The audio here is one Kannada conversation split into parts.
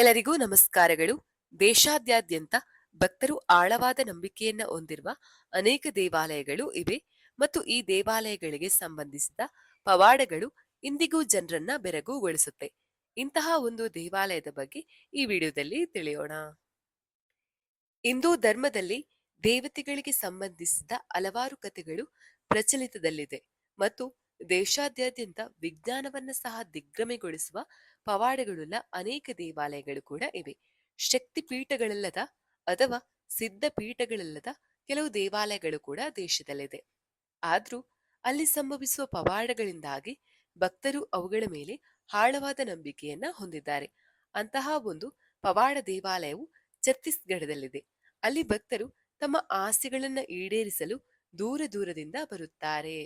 ಎಲ್ಲರಿಗೂ ನಮಸ್ಕಾರಗಳು. ದೇಶಾದ್ಯಂತ ಭಕ್ತರು ಆಳವಾದ ನಂಬಿಕೆಯನ್ನ ಹೊಂದಿರುವ ಅನೇಕ ದೇವಾಲಯಗಳು ಇವೆ ಮತ್ತು ಈ ದೇವಾಲಯಗಳಿಗೆ ಸಂಬಂಧಿಸಿದ ಪವಾಡಗಳು ಇಂದಿಗೂ ಜನರನ್ನ ಬೆರಗುಗೊಳಿಸುತ್ತೆ. ಇಂತಹ ಒಂದು ದೇವಾಲಯದ ಬಗ್ಗೆ ಈ ವಿಡಿಯೋದಲ್ಲಿ ತಿಳಿಯೋಣ. ಹಿಂದೂ ಧರ್ಮದಲ್ಲಿ ದೇವತೆಗಳಿಗೆ ಸಂಬಂಧಿಸಿದ ಹಲವಾರು ಕಥೆಗಳು ಪ್ರಚಲಿತದಲ್ಲಿದೆ ಮತ್ತು ದೇಶಾದ್ಯಂತ ವಿಜ್ಞಾನವನ್ನ ಸಹ ದಿಗ್ಭ್ರಮೆಗೊಳಿಸುವ ಪವಾಡಗಳುಳ್ಳ ಅನೇಕ ದೇವಾಲಯಗಳು ಕೂಡ ಇವೆ. ಶಕ್ತಿ ಪೀಠಗಳಲ್ಲದ ಅಥವಾ ಸಿದ್ಧ ಪೀಠಗಳಲ್ಲದ ಕೆಲವು ದೇವಾಲಯಗಳು ಕೂಡ ದೇಶದಲ್ಲಿದೆ. ಆದ್ರೂ ಅಲ್ಲಿ ಸಂಭವಿಸುವ ಪವಾಡಗಳಿಂದಾಗಿ ಭಕ್ತರು ಅವುಗಳ ಮೇಲೆ ಆಳವಾದ ನಂಬಿಕೆಯನ್ನ ಹೊಂದಿದ್ದಾರೆ. ಅಂತಹ ಒಂದು ಪವಾಡ ದೇವಾಲಯವು ಛತ್ತೀಸ್ಗಢದಲ್ಲಿದೆ. ಅಲ್ಲಿ ಭಕ್ತರು ತಮ್ಮ ಆಸೆಗಳನ್ನ ಈಡೇರಿಸಲು ದೂರ ದೂರದಿಂದ ಬರುತ್ತಾರೆ.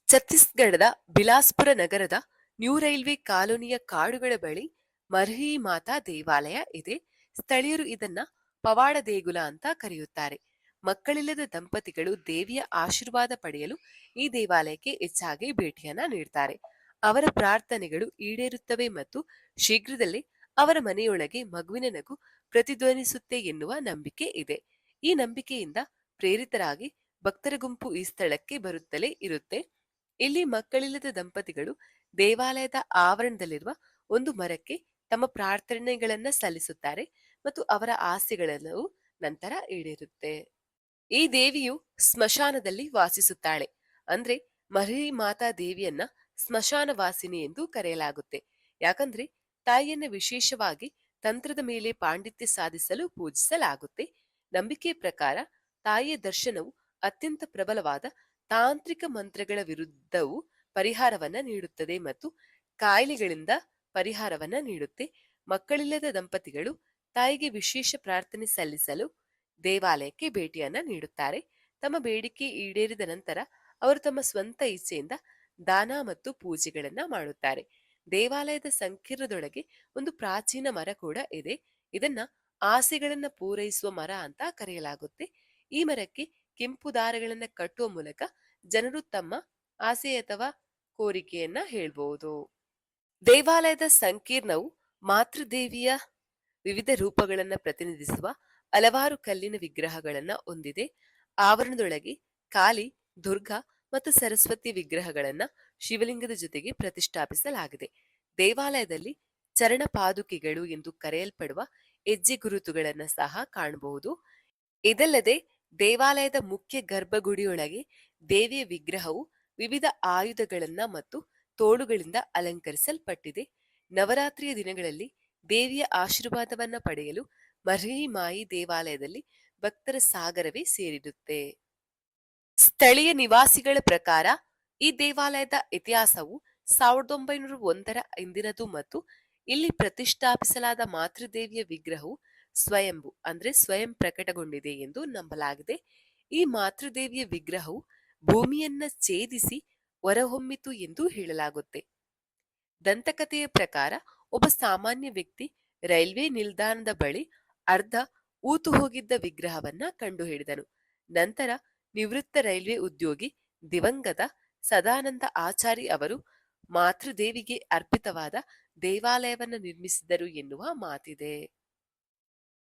ಛತ್ತೀಸ್ಗಢದ ಬಿಲಾಸ್ಪುರ ನಗರದ ನ್ಯೂ ರೈಲ್ವೆ ಕಾಲೋನಿಯ ಕಾಡುಗಳ ಬಳಿ ಮರ್ಹಿ ಮಾತಾ ದೇವಾಲಯ ಇದೆ. ಸ್ಥಳೀಯರು ಇದನ್ನ ಪವಾಡ ದೇಗುಲ ಅಂತ ಕರೆಯುತ್ತಾರೆ. ಮಕ್ಕಳಿಲ್ಲದ ದಂಪತಿಗಳು ದೇವಿಯ ಆಶೀರ್ವಾದ ಪಡೆಯಲು ಈ ದೇವಾಲಯಕ್ಕೆ ಹೆಚ್ಚಾಗಿ ಭೇಟಿಯನ್ನ ನೀಡ್ತಾರೆ. ಅವರ ಪ್ರಾರ್ಥನೆಗಳು ಈಡೇರುತ್ತವೆ ಮತ್ತು ಶೀಘ್ರದಲ್ಲೇ ಅವರ ಮನೆಯೊಳಗೆ ಮಗುವಿನ ನಗು ಪ್ರತಿಧ್ವನಿಸುತ್ತೆ ಎನ್ನುವ ನಂಬಿಕೆ ಇದೆ. ಈ ನಂಬಿಕೆಯಿಂದ ಪ್ರೇರಿತರಾಗಿ ಭಕ್ತರ ಗುಂಪು ಈ ಸ್ಥಳಕ್ಕೆ ಬರುತ್ತಲೇ ಇರುತ್ತೆ. ಇಲ್ಲಿ ಮಕ್ಕಳಿಲ್ಲದ ದಂಪತಿಗಳು ದೇವಾಲಯದ ಆವರಣದಲ್ಲಿರುವ ಒಂದು ಮರಕ್ಕೆ ತಮ್ಮ ಪ್ರಾರ್ಥನೆಗಳನ್ನ ಸಲ್ಲಿಸುತ್ತಾರೆ ಮತ್ತು ಅವರ ಆಸೆಗಳನ್ನು ನಂತರ ಈಡೇರುತ್ತೆ. ಈ ದೇವಿಯು ಸ್ಮಶಾನದಲ್ಲಿ ವಾಸಿಸುತ್ತಾಳೆ. ಅಂದ್ರೆ ಮರ್ಹಿ ಮಾತಾ ದೇವಿಯನ್ನ ಸ್ಮಶಾನ ವಾಸಿನಿ ಎಂದು ಕರೆಯಲಾಗುತ್ತೆ. ಯಾಕಂದ್ರೆ ತಾಯಿಯನ್ನ ವಿಶೇಷವಾಗಿ ತಂತ್ರದ ಮೇಲೆ ಪಾಂಡಿತ್ಯ ಸಾಧಿಸಲು ಪೂಜಿಸಲಾಗುತ್ತೆ. ನಂಬಿಕೆಯ ಪ್ರಕಾರ ತಾಯಿಯ ದರ್ಶನವು ಅತ್ಯಂತ ಪ್ರಬಲವಾದ ತಾಂತ್ರಿಕ ಮಂತ್ರಗಳ ವಿರುದ್ಧವೂ ಪರಿಹಾರವನ್ನ ನೀಡುತ್ತದೆ ಮತ್ತು ಕಾಯಿಲೆಗಳಿಂದ ಪರಿಹಾರವನ್ನ ನೀಡುತ್ತೆ. ಮಕ್ಕಳಿಲ್ಲದ ದಂಪತಿಗಳು ತಾಯಿಗೆ ವಿಶೇಷ ಪ್ರಾರ್ಥನೆ ಸಲ್ಲಿಸಲು ದೇವಾಲಯಕ್ಕೆ ಭೇಟಿಯನ್ನ ನೀಡುತ್ತಾರೆ. ತಮ್ಮ ಬೇಡಿಕೆ ಈಡೇರಿದ ನಂತರ ಅವರು ತಮ್ಮ ಸ್ವಂತ ಇಚ್ಛೆಯಿಂದ ದಾನ ಮತ್ತು ಪೂಜೆಗಳನ್ನ ಮಾಡುತ್ತಾರೆ. ದೇವಾಲಯದ ಸಂಕೀರ್ಣದೊಳಗೆ ಒಂದು ಪ್ರಾಚೀನ ಮರ ಕೂಡ ಇದೆ. ಇದನ್ನ ಆಸೆಗಳನ್ನ ಪೂರೈಸುವ ಮರ ಅಂತ ಕರೆಯಲಾಗುತ್ತೆ. ಈ ಮರಕ್ಕೆ ಕೆಂಪು ದಾರಗಳನ್ನ ಕಟ್ಟುವ ಮೂಲಕ ಜನರು ತಮ್ಮ ಆಸೆ ಅಥವಾ ಕೋರಿಕೆಯನ್ನ ಹೇಳ್ಬಹುದು. ದೇವಾಲಯದ ಸಂಕೀರ್ಣವು ಮಾತೃದೇವಿಯ ವಿವಿಧ ರೂಪಗಳನ್ನ ಪ್ರತಿನಿಧಿಸುವ ಹಲವಾರು ಕಲ್ಲಿನ ವಿಗ್ರಹಗಳನ್ನ ಹೊಂದಿದೆ. ಆವರಣದೊಳಗೆ ಕಾಳಿ, ದುರ್ಗಾ ಮತ್ತು ಸರಸ್ವತಿ ವಿಗ್ರಹಗಳನ್ನ ಶಿವಲಿಂಗದ ಜೊತೆಗೆ ಪ್ರತಿಷ್ಠಾಪಿಸಲಾಗಿದೆ. ದೇವಾಲಯದಲ್ಲಿ ಚರಣ ಪಾದುಕೆಗಳು ಎಂದು ಕರೆಯಲ್ಪಡುವ ಹೆಜ್ಜೆ ಗುರುತುಗಳನ್ನ ಸಹ ಕಾಣಬಹುದು. ಇದಲ್ಲದೆ ದೇವಾಲಯದ ಮುಖ್ಯ ಗರ್ಭಗುಡಿಯೊಳಗೆ ದೇವಿಯ ವಿಗ್ರಹವು ವಿವಿಧ ಆಯುಧಗಳನ್ನ ಮತ್ತು ತೋಳುಗಳಿಂದ ಅಲಂಕರಿಸಲ್ಪಟ್ಟಿದೆ. ನವರಾತ್ರಿಯ ದಿನಗಳಲ್ಲಿ ದೇವಿಯ ಆಶೀರ್ವಾದವನ್ನ ಪಡೆಯಲು ಮರ್ಹಿ ಮಾಯಿ ದೇವಾಲಯದಲ್ಲಿ ಭಕ್ತರ ಸಾಗರವೇ ಸೇರಿರುತ್ತೆ. ಸ್ಥಳೀಯ ನಿವಾಸಿಗಳ ಪ್ರಕಾರ ಈ ದೇವಾಲಯದ ಇತಿಹಾಸವು 1901ರ ಹಿಂದಿನದು ಮತ್ತು ಇಲ್ಲಿ ಪ್ರತಿಷ್ಠಾಪಿಸಲಾದ ಮಾತೃದೇವಿಯ ವಿಗ್ರಹವು ಸ್ವಯಂಭು ಅಂದ್ರೆ ಸ್ವಯಂ ಪ್ರಕಟಗೊಂಡಿದೆ ಎಂದು ನಂಬಲಾಗಿದೆ. ಈ ಮಾತೃದೇವಿಯ ವಿಗ್ರಹವು ಭೂಮಿಯನ್ನ ಛೇದಿಸಿ ಹೊರಹೊಮ್ಮಿತು ಎಂದು ಹೇಳಲಾಗುತ್ತೆ. ದಂತಕಥೆಯ ಪ್ರಕಾರ ಒಬ್ಬ ಸಾಮಾನ್ಯ ವ್ಯಕ್ತಿ ರೈಲ್ವೆ ನಿಲ್ದಾಣದ ಬಳಿ ಅರ್ಧ ಊತು ಹೋಗಿದ್ದ ವಿಗ್ರಹವನ್ನ ಕಂಡುಹಿಡಿದನು. ನಂತರ ನಿವೃತ್ತ ರೈಲ್ವೆ ಉದ್ಯೋಗಿ ದಿವಂಗತ ಸದಾನಂದ ಆಚಾರಿ ಅವರು ಮಾತೃದೇವಿಗೆ ಅರ್ಪಿತವಾದ ದೇವಾಲಯವನ್ನು ನಿರ್ಮಿಸಿದರು ಎನ್ನುವ ಮಾತಿದೆ.